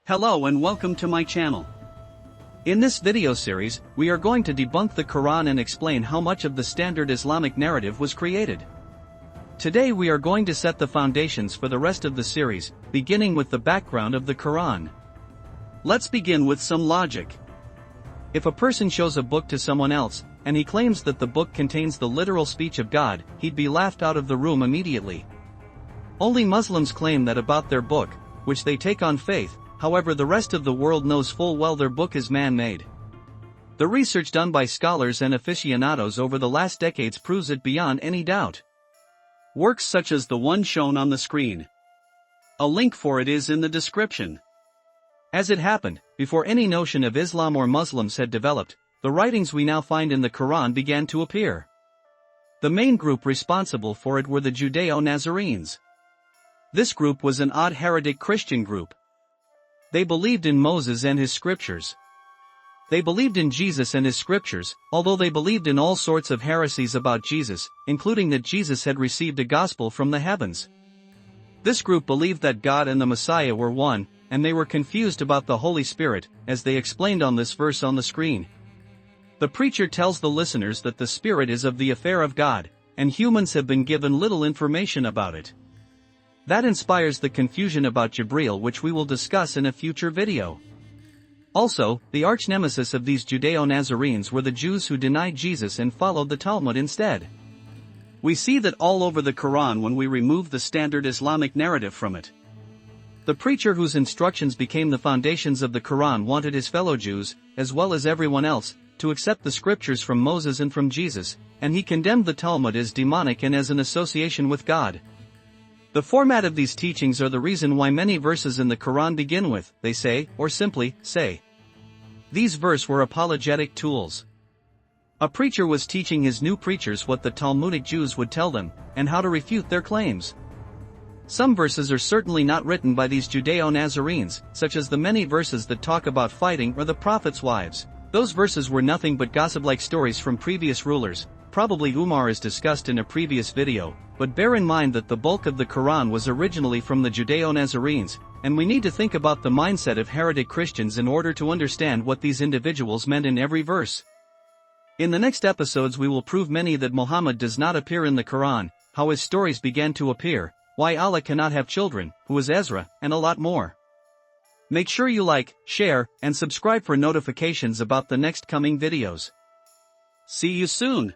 Hello and welcome to my channel. In this video series, we are going to debunk the Quran and explain how much of the standard Islamic narrative was created. Today we are going to set the foundations for the rest of the series, beginning with the background of the Quran. Let's begin with some logic. If a person shows a book to someone else, and he claims that the book contains the literal speech of God, he'd be laughed out of the room immediately. Only Muslims claim that about their book, which they take on faith. However, the rest of the world knows full well their book is man-made. The research done by scholars and aficionados over the last decades proves it beyond any doubt. Works such as the one shown on the screen. A link for it is in the description. As it happened, before any notion of Islam or Muslims had developed, the writings we now find in the Quran began to appear. The main group responsible for it were the Judeo-Nazarenes. This group was an odd heretic Christian group. They believed in Moses and his scriptures. They believed in Jesus and his scriptures, although they believed in all sorts of heresies about Jesus, including that Jesus had received a gospel from the heavens. This group believed that God and the Messiah were one, and they were confused about the Holy Spirit, as they explained on this verse on the screen. The preacher tells the listeners that the Spirit is of the affair of God, and humans have been given little information about it. That inspires the confusion about Jibreel, which we will discuss in a future video. Also, the arch-nemesis of these Judeo-Nazarenes were the Jews who denied Jesus and followed the Talmud instead. We see that all over the Quran when we remove the standard Islamic narrative from it. The preacher whose instructions became the foundations of the Quran wanted his fellow Jews, as well as everyone else, to accept the scriptures from Moses and from Jesus, and he condemned the Talmud as demonic and as an association with God. The format of these teachings are the reason why many verses in the Quran begin with, "they say," or simply, "say." These verses were apologetic tools. A preacher was teaching his new preachers what the Talmudic Jews would tell them, and how to refute their claims. Some verses are certainly not written by these Judeo-Nazarenes, such as the many verses that talk about fighting or the prophet's wives. Those verses were nothing but gossip-like stories from previous rulers, probably Umar as discussed in a previous video, but bear in mind that the bulk of the Quran was originally from the Judeo-Nazarenes, and we need to think about the mindset of heretic Christians in order to understand what these individuals meant in every verse. In the next episodes we will prove many that Muhammad does not appear in the Quran, how his stories began to appear, why Allah cannot have children, who is Ezra, and a lot more. Make sure you like, share, and subscribe for notifications about the next coming videos. See you soon!